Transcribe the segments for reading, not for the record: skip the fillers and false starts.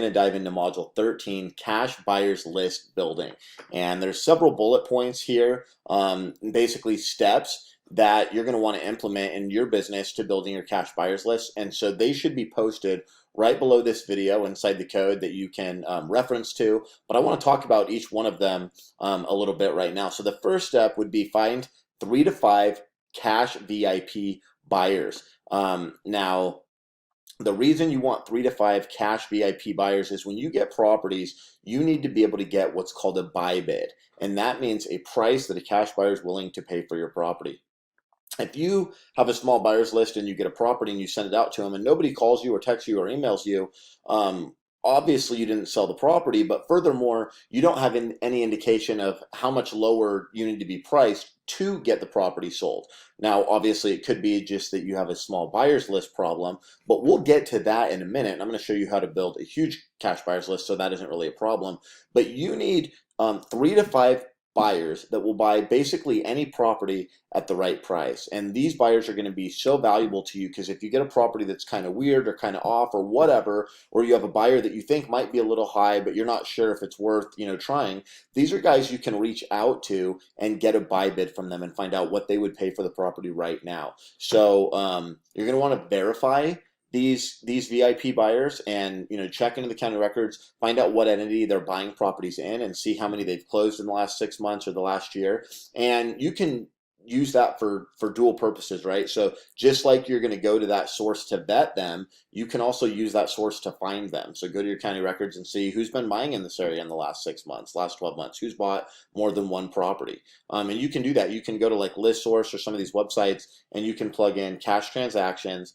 going to dive into module 13, cash buyers list building. And there's several bullet points here, basically steps that you're going to want to implement in your business to building your cash buyers list. And so they should be posted right below this video inside the code that you can reference to. But I want to talk about each one of them a little bit right now. So the first step would be find 3 to 5 cash VIP buyers. Now, the reason you want 3 to 5 cash VIP buyers is when you get properties, you need to be able to get what's called a buy bid. And that means a price that a cash buyer is willing to pay for your property. If you have a small buyers list and you get a property and you send it out to them and nobody calls you or texts you or emails you, obviously you didn't sell the property, but furthermore, you don't have any indication of how much lower you need to be priced to get the property sold. Now, obviously it could be just that you have a small buyers list problem, but we'll get to that in a minute. And I'm going to show you how to build a huge cash buyers list, so that isn't really a problem. But you need 3 to 5 buyers that will buy basically any property at the right price. And these buyers are going to be so valuable to you because if you get a property that's kind of weird or kind of off or whatever, or you have a buyer that you think might be a little high, but you're not sure if it's worth, trying, these are guys you can reach out to and get a buy bid from them and find out what they would pay for the property right now. So you're going to want to verify these VIP buyers and check into the county records, find out what entity they're buying properties in and see how many they've closed in the last 6 months or the last year. And you can use that for dual purposes, right? So just like you're going to go to that source to vet them, you can also use that source to find them. So go to your county records and see who's been buying in this area in the last 6 months, last 12 months, who's bought more than one property. And you can do that. You can go to like ListSource or some of these websites and you can plug in cash transactions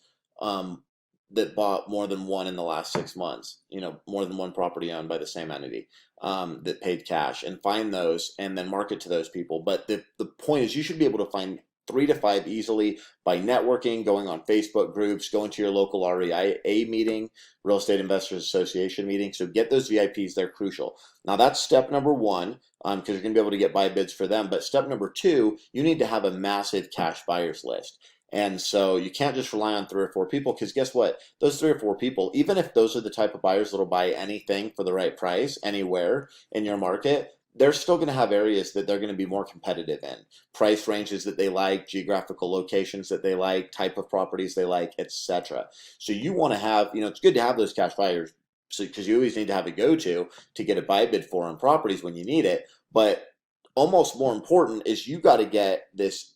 that bought more than one in the last 6 months, more than one property owned by the same entity that paid cash, and find those and then market to those people. But the point is you should be able to find 3 to 5 easily by networking, going on Facebook groups, going to your local REIA meeting, Real Estate Investors Association meeting. So get those VIPs, they're crucial. Now that's step number 1, because you're going to be able to get buy bids for them. But step number 2, you need to have a massive cash buyers list. And so you can't just rely on 3 or 4 people, because guess what? Those 3 or 4 people, even if those are the type of buyers that'll buy anything for the right price anywhere in your market, they're still going to have areas that they're going to be more competitive in, price ranges that they like, geographical locations that they like, type of properties they like, etc. So you want to have, it's good to have those cash buyers, because you always need to have a go-to to get a buy bid for on properties when you need it. But almost more important is you got to get this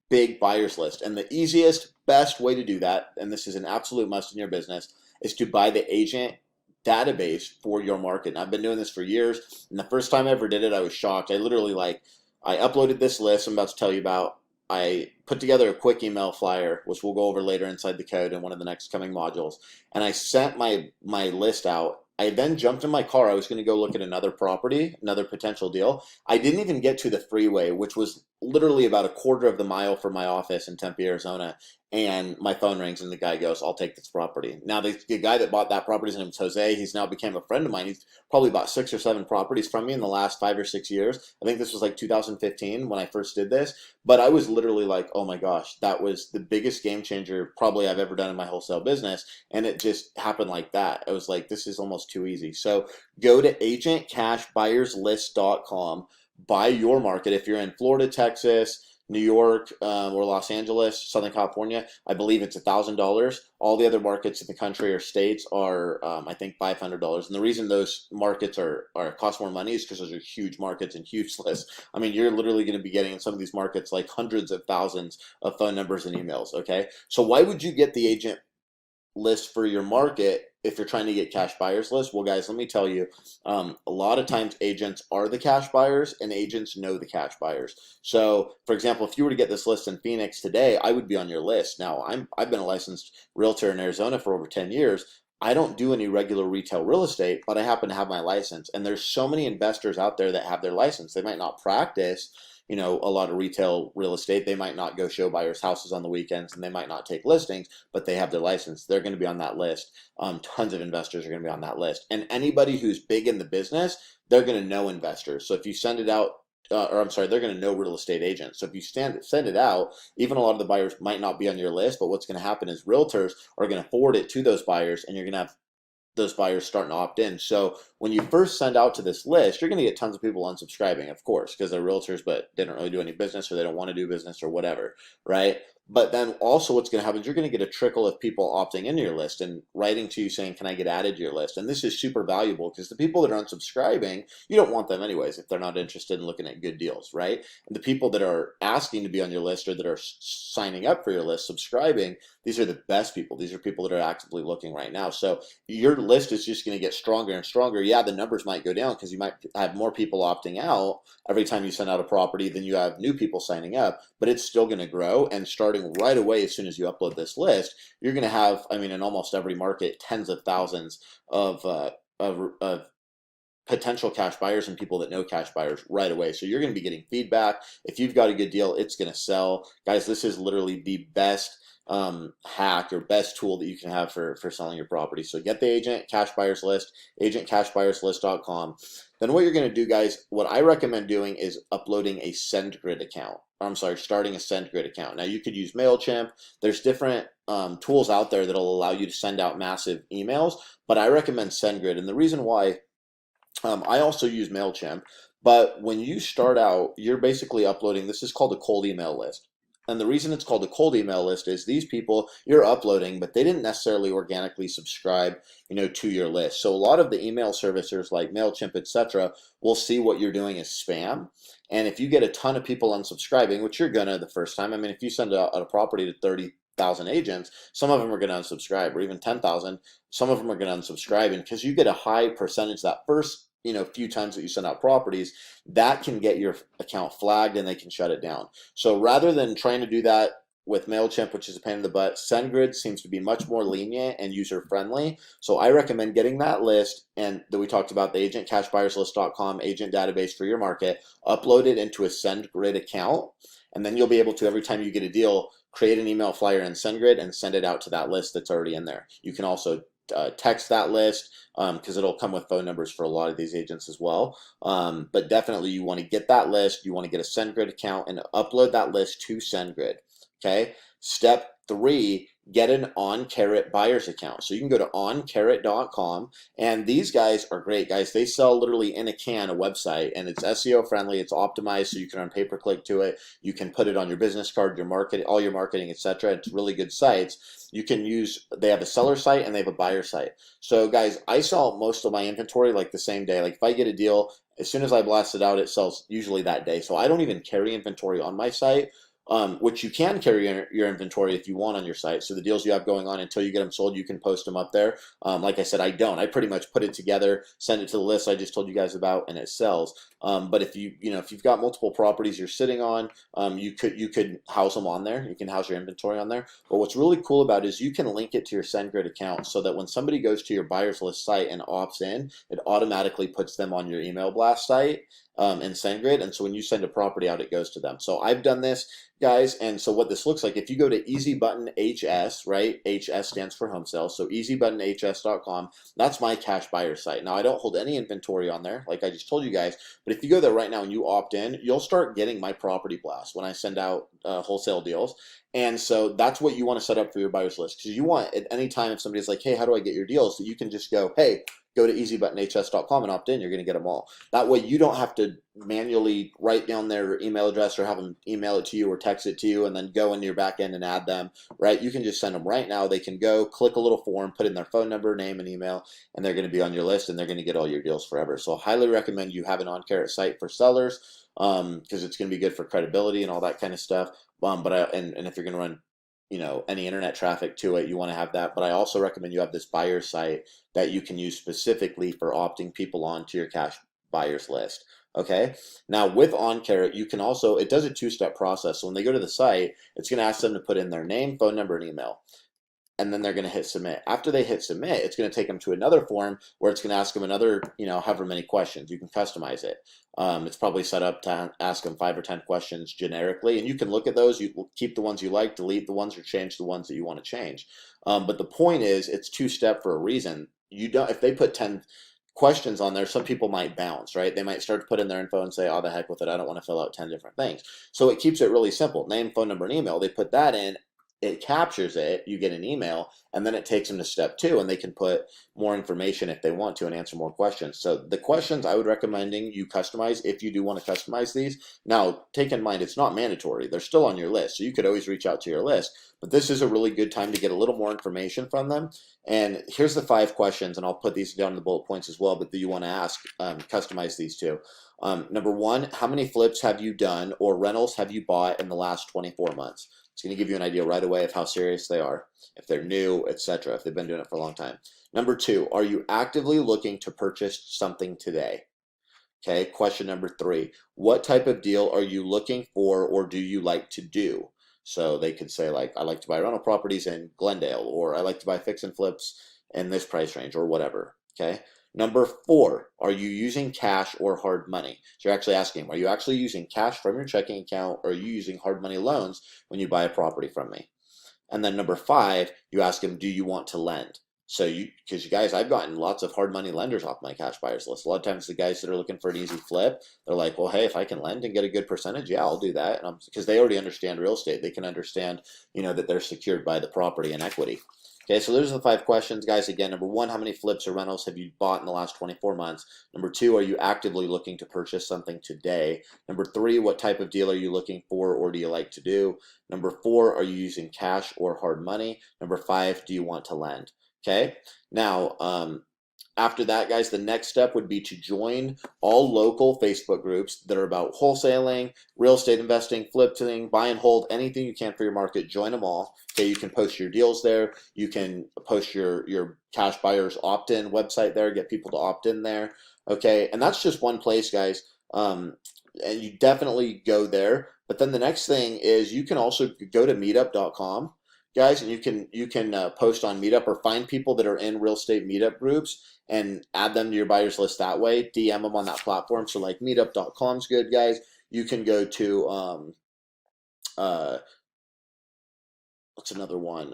big buyers list. And the easiest, best way to do that, and this is an absolute must in your business, is to buy the agent database for your market. And I've been doing this for years. And the first time I ever did it, I was shocked. I literally I uploaded this list I'm about to tell you about. I put together a quick email flyer, which we'll go over later inside the code in one of the next coming modules. And I sent my list out. I then jumped in my car. I was going to go look at another property, another potential deal. I didn't even get to the freeway, which was literally about a quarter of the mile from my office in Tempe, Arizona. And my phone rings and the guy goes, "I'll take this property." Now, the guy that bought that property, his name is Jose. He's now became a friend of mine. He's probably bought 6 or 7 properties from me in the last 5 or 6 years. I think this was like 2015 when I first did this. But I was literally like, oh my gosh, that was the biggest game changer probably I've ever done in my wholesale business. And it just happened like that. I was like, this is almost too easy. So go to agentcashbuyerslist.com, buy your market. If you're in Florida, Texas, New York, or Los Angeles, Southern California, I believe it's $1,000. All the other markets in the country or states are, I think, $500. And the reason those markets cost more money is because those are huge markets and huge lists. I mean, you're literally going to be getting in some of these markets like hundreds of thousands of phone numbers and emails. Okay, so why would you get the agent list for your market if you're trying to get cash buyers list? Well, guys, let me tell you, a lot of times agents are the cash buyers and agents know the cash buyers. So for example, if you were to get this list in Phoenix today, I would be on your list. Now I've been a licensed realtor in Arizona for over 10 years. I don't do any regular retail real estate, but I happen to have my license. And there's so many investors out there that have their license. They might not practice a lot of retail real estate. They might not go show buyers houses on the weekends, and they might not take listings, but they have their license. They're going to be on that list. Tons of investors are going to be on that list. And anybody who's big in the business, they're going to know investors. So if you send it out, they're going to know real estate agents. So if you send it out, even a lot of the buyers might not be on your list, but what's going to happen is realtors are going to forward it to those buyers, and you're going to have those buyers starting to opt in. So when you first send out to this list, you're going to get tons of people unsubscribing, of course, because they're realtors but didn't really do any business, or they don't want to do business, or whatever, right? But then also what's going to happen is you're going to get a trickle of people opting into your list and writing to you saying, can I get added to your list? And this is super valuable, because the people that are unsubscribing, you don't want them anyways if they're not interested in looking at good deals, right? And the people that are asking to be on your list, or that are signing up for your list, subscribing, these are the best people. These are people that are actively looking right now. So your list is just going to get stronger and stronger. Yeah, the numbers might go down because you might have more people opting out every time you send out a property than you have new people signing up, but it's still going to grow. And starting right away, as soon as you upload this list, you're going to have, I mean, in almost every market, tens of thousands of potential cash buyers and people that know cash buyers right away. So you're going to be getting feedback. If you've got a good deal, it's going to sell. Guys, this is literally the best hack or best tool that you can have for selling your property. So get the agent cash buyers list, agentcashbuyerslist.com. Then what you're going to do, guys, what I recommend doing is uploading a SendGrid account. I'm sorry, starting a SendGrid account. Now you could use MailChimp. There's different tools out there that'll allow you to send out massive emails, but I recommend SendGrid. And the reason why, I also use MailChimp, but when you start out, you're basically uploading, this is called a cold email list. And the reason it's called a cold email list is these people you're uploading, but they didn't necessarily organically subscribe, to your list. So a lot of the email servicers like MailChimp, etc., will see what you're doing as spam. And if you get a ton of people unsubscribing, which you're gonna the first time, I mean, if you send out a property to 30,000 agents, some of them are going to unsubscribe, or even 10,000, some of them are going to unsubscribe. And because you get a high percentage that first few times that you send out properties, that can get your account flagged and they can shut it down. So rather than trying to do that with MailChimp, which is a pain in the butt, SendGrid seems to be much more lenient and user friendly. So I recommend getting that list, and that we talked about, the agentcashbuyerslist.com agent database for your market, upload it into a SendGrid account, and then you'll be able to, every time you get a deal, create an email flyer in SendGrid and send it out to that list that's already in there. You can also text that list, because it'll come with phone numbers for a lot of these agents as well. But definitely you want to get that list, you want to get a SendGrid account and upload that list to SendGrid. Okay. Step 3, get an Caret buyers account. So you can go to oncaret.com, and these guys are great, guys. They sell literally in a can a website, and it's SEO friendly, it's optimized, so you can run pay-per-click to it. You can put it on your business card, your market, all your marketing, etc. It's really good sites. You can use, they have a seller site and they have a buyer site. So guys, I sell most of my inventory like the same day. Like if I get a deal, as soon as I blast it out, it sells usually that day. So I don't even carry inventory on my site. Which you can carry your inventory if you want on your site. So the deals you have going on, until you get them sold, you can post them up there. Like I said, I don't. I pretty much put it together, send it to the list I just told you guys about, and it sells. But if if you've got multiple properties you're sitting on, you could house them on there. You can house your inventory on there. But what's really cool about it is you can link it to your SendGrid account, so that when somebody goes to your buyers list site and opts in, it automatically puts them on your email blast site in SendGrid. And so when you send a property out, it goes to them. So I've done this, guys. And so what this looks like, if you go to EasyButton HS, right? HS stands for home sales. So EasyButtonHS.com, that's my cash buyer site. Now I don't hold any inventory on there, like I just told you guys, but if you go there right now and you opt in, you'll start getting my property blast when I send out wholesale deals. And so that's what you want to set up for your buyers list, because you want, at any time, if somebody's like, hey, how do I get your deals? So you can just go, hey, go to EasyButtonHS.com and opt in. You're going to get them all. That way you don't have to manually write down their email address or have them email it to you or text it to you and then go into your back end and add them, right? You can just send them right now. They can go click a little form, put in their phone number, name, and email, and they're going to be on your list, and they're going to get all your deals forever. So I highly recommend you have an Caret site for sellers, because it's going to be good for credibility and all that kind of stuff. And if you're going to run any internet traffic to it, you want to have that. But I also recommend you have this buyer site that you can use specifically for opting people onto your cash buyers list. Okay. Now with Caret, you can also, it does a 2-step process. So when they go to the site, it's going to ask them to put in their name, phone number, and email. And then they're going to hit submit. After they hit submit, it's going to take them to another form where it's going to ask them another, however many questions. You can customize it. It's probably set up to ask them 5 or 10 questions generically, and you can look at those. You keep the ones you like, delete the ones, or change the ones that you want to change. But the point is, it's 2-step for a reason. You don't, if they put 10 questions on there, some people might bounce, right? They might start to put in their info and say, oh, the heck with it, I don't want to fill out 10 different things. So it keeps it really simple. Name, phone number, and email. They put that in. it captures it, you get an email, and then it takes them to step 2, and they can put more information if they want to and answer more questions. So the questions I would recommending you customize if you do want to customize these. Now, take in mind, it's not mandatory. They're still on your list, so you could always reach out to your list, but this is a really good time to get a little more information from them. And here's the 5 questions, and I'll put these down in the bullet points as well, but that you want to ask, customize these too. Number 1, how many flips have you done or rentals have you bought in the last 24 months? It's going to give you an idea right away of how serious they are, if they're new, etc., if they've been doing it for a long time. Number 2, are you actively looking to purchase something today? Okay, question number 3, what type of deal are you looking for or do you like to do? So they could say, like, I like to buy rental properties in Glendale, or I like to buy fix and flips in this price range, or whatever. Okay. Number 4, are you using cash or hard money? So you're actually asking, are you actually using cash from your checking account, or are you using hard money loans when you buy a property from me? And then number 5, you ask them, do you want to lend? So because you guys, I've gotten lots of hard money lenders off my cash buyers list. A lot of times the guys that are looking for an easy flip, they're like, well, hey, if I can lend and get a good percentage, yeah, I'll do that. And because they already understand real estate, they can understand, that they're secured by the property and equity. Okay, so those are the 5 questions, guys. Again, number 1, how many flips or rentals have you bought in the last 24 months? Number 2, are you actively looking to purchase something today? Number 3, what type of deal are you looking for or do you like to do? Number 4, are you using cash or hard money? Number 5, do you want to lend? Okay, now, after that, guys, the next step would be to join all local Facebook groups that are about wholesaling, real estate investing, flipping, buy and hold, anything you can for your market. Join them all. Okay, you can post your deals there. You can post your cash buyers opt-in website there, get people to opt in there. Okay, and that's just one place, guys. And you definitely go there. But then the next thing is you can also go to meetup.com. Guys, and you can post on Meetup or find people that are in real estate meetup groups and add them to your buyers list that way. DM them on that platform. So like meetup.com's good, guys. You can go to what's another one?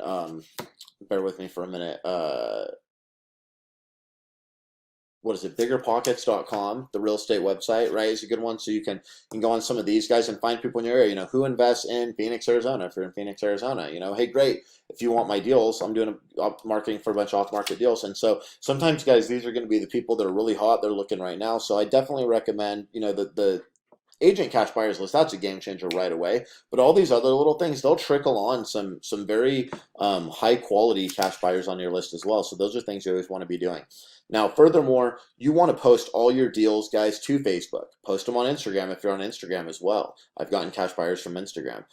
Bear with me for a minute. What is it? Biggerpockets.com, the real estate website, right, is a good one. So you can go on some of these guys and find people in your area. Who invests in Phoenix, Arizona? If you're in Phoenix, Arizona, hey, great. If you want my deals, I'm doing marketing for a bunch of off-market deals. And so sometimes, guys, these are going to be the people that are really hot. They're looking right now. So I definitely recommend, the agent cash buyers list. That's a game changer right away. But all these other little things, they'll trickle on some very high quality cash buyers on your list as well. So those are things you always want to be doing. Now, furthermore, you want to post all your deals, guys, to Facebook. Post them on Instagram if you're on Instagram as well. I've gotten cash buyers from Instagram.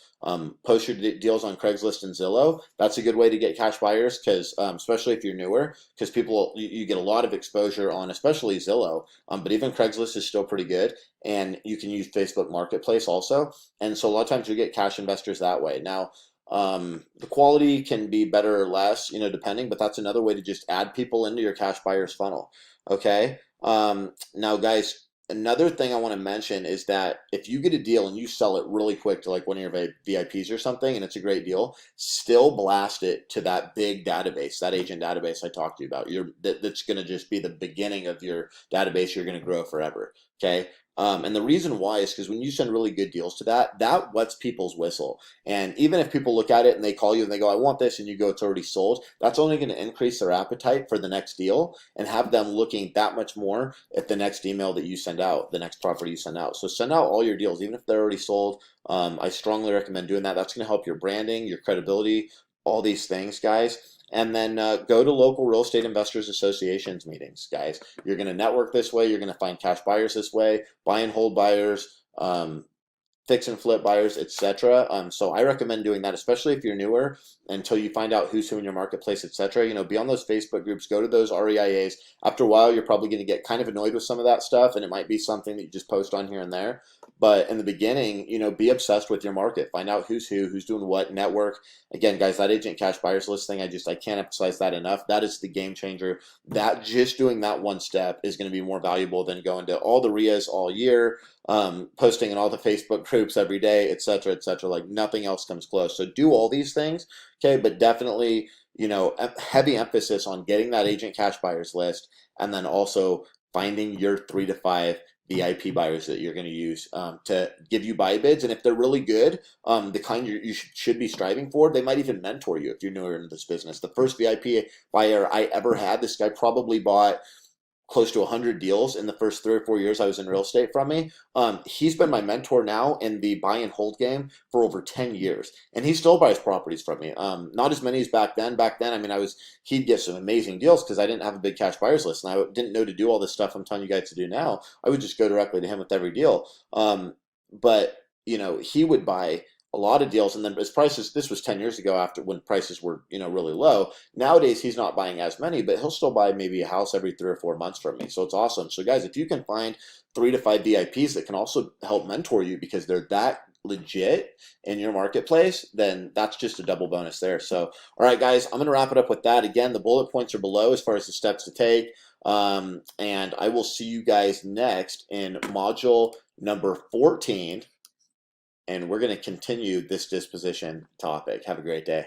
Post your deals on Craigslist and Zillow. That's a good way to get cash buyers, because especially if you're newer, because people, you get a lot of exposure on, especially Zillow. But even Craigslist is still pretty good, and you can use Facebook Marketplace also. And so a lot of times you get cash investors that way. Now, the quality can be better or less, depending, but that's another way to just add people into your cash buyers funnel. Okay. Now, guys, another thing I want to mention is that if you get a deal and you sell it really quick to like one of your VIPs or something, and it's a great deal, still blast it to that big database, that agent database I talked to you about. That's going to just be the beginning of your database. You're going to grow forever. Okay. And the reason why is because when you send really good deals to that wets people's whistle. And even if people look at it and they call you and they go, I want this, and you go, it's already sold, that's only going to increase their appetite for the next deal and have them looking that much more at the next email that you send out, the next property you send out. So send out all your deals, even if they're already sold. I strongly recommend doing that. That's going to help your branding, your credibility, all these things, guys. And then go to local real estate investors associations meetings, guys. You're going to network this way. You're going to find cash buyers this way, buy and hold buyers, fix and flip buyers, etc. So I recommend doing that, especially if you're newer, until you find out who's who in your marketplace, etc. Be on those Facebook groups, go to those REIAs. After a while, you're probably going to get kind of annoyed with some of that stuff, and it might be something that you just post on here and there. But in the beginning, be obsessed with your market. Find out who's who's doing what, network. Again, guys, that agent cash buyers list thing, I can't emphasize that enough. That is the game changer. That just doing that one step is going to be more valuable than going to all the REIAs all year, posting in all the Facebook groups every day, etc., etc. Like nothing else comes close. So do all these things, okay? But definitely, heavy emphasis on getting that agent cash buyers list, and then also finding your 3 to 5 VIP buyers that you're going to use to give you buy bids. And if they're really good, the kind you should be striving for, they might even mentor you if you're newer in this business. The first VIP buyer I ever had, this guy probably bought close to 100 deals in the first 3 or 4 years I was in real estate from me. He's been my mentor now in the buy and hold game for over 10 years. And he still buys properties from me. Not as many as back then. Back then, I mean, he'd get some amazing deals because I didn't have a big cash buyers list. And I didn't know to do all this stuff I'm telling you guys to do now. I would just go directly to him with every deal. But, he would buy a lot of deals, and then his prices, this was 10 years ago after when prices were, really low. Nowadays, he's not buying as many, but he'll still buy maybe a house every 3 or 4 months from me. So it's awesome. So guys, if you can find 3 to 5 VIPs that can also help mentor you because they're that legit in your marketplace, then that's just a double bonus there. So, all right, guys, I'm going to wrap it up with that. Again, the bullet points are below as far as the steps to take. And I will see you guys next in module number 14. And we're going to continue this disposition topic. Have a great day.